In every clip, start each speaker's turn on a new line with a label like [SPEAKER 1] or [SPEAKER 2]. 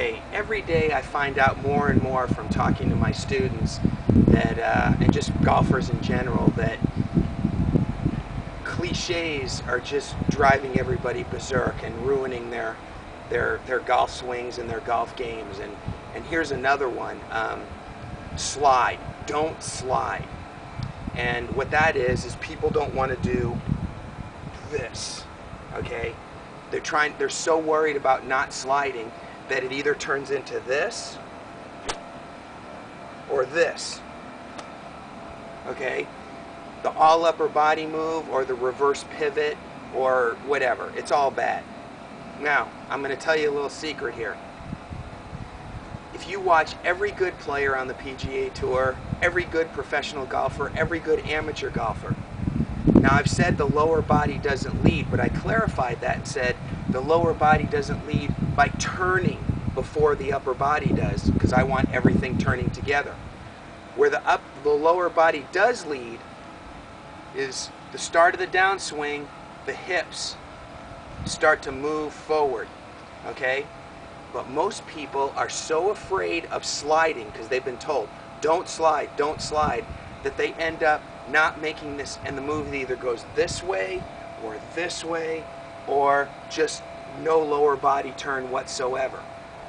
[SPEAKER 1] Okay, every day I find out more and more from talking to my students that, and just golfers in general, that cliches are just driving everybody berserk and ruining their golf swings and their golf games. And here's another one: slide. Don't slide. And what that is people don't want to do this. Okay, they're so worried about not sliding that it either turns into this or this. Okay, the all upper body move or the reverse pivot or whatever, it's all bad. Now I'm going to tell you a little secret here. If you watch every good player on the PGA Tour, every good professional golfer, every good amateur golfer, now I've said the lower body doesn't lead, but I clarified that and said the lower body doesn't lead by turning before the upper body does, because I want everything turning together. Where the lower body does lead is the start of the downswing, the hips start to move forward, okay? But most people are so afraid of sliding because they've been told, don't slide, that they end up not making this, and the move either goes this way or just no lower body turn whatsoever.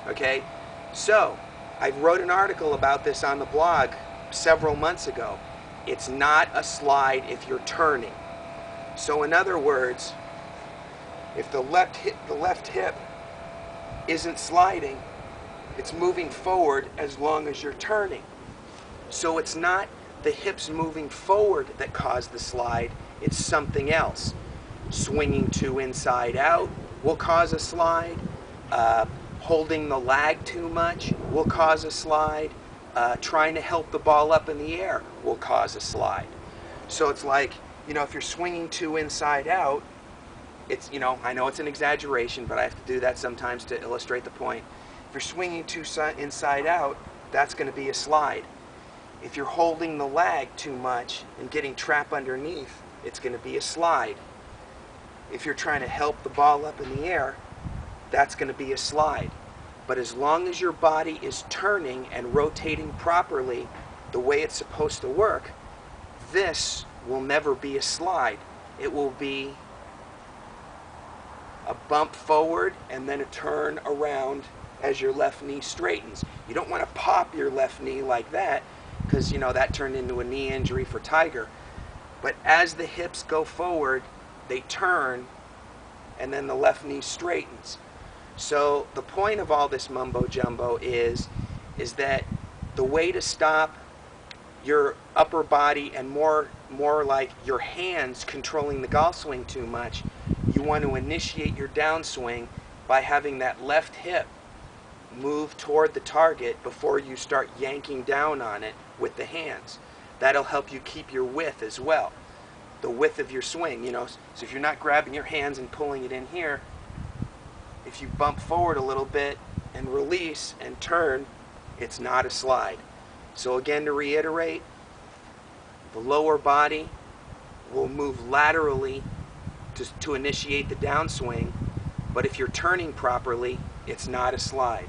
[SPEAKER 1] Okay, so I wrote an article about this on the blog several months ago. It's not a slide if you're turning. So in other words, if the left hip isn't sliding, it's moving forward as long as you're turning. So it's not the hips moving forward that cause the slide, it's something else. Swinging to inside out will cause a slide. Holding the lag too much will cause a slide. Trying to help the ball up in the air will cause a slide. So it's like, if you're swinging too inside out, it's, I know it's an exaggeration, but I have to do that sometimes to illustrate the point. If you're swinging too inside out, that's going to be a slide. If you're holding the lag too much and getting trapped underneath, it's going to be a slide. If you're trying to help the ball up in the air, that's going to be a slide. But as long as your body is turning and rotating properly the way it's supposed to work, this will never be a slide. It will be a bump forward and then a turn around as your left knee straightens. You don't want to pop your left knee like that, because that turned into a knee injury for Tiger. But as the hips go forward, they turn, and then the left knee straightens. So the point of all this mumbo jumbo is that the way to stop your upper body and more like your hands controlling the golf swing too much, you want to initiate your downswing by having that left hip move toward the target before you start yanking down on it with the hands. That'll help you keep your width as well, the width of your swing. So if you're not grabbing your hands and pulling it in here, if you bump forward a little bit and release and turn, it's not a slide. So again, to reiterate, the lower body will move laterally to initiate the downswing, but if you're turning properly, it's not a slide.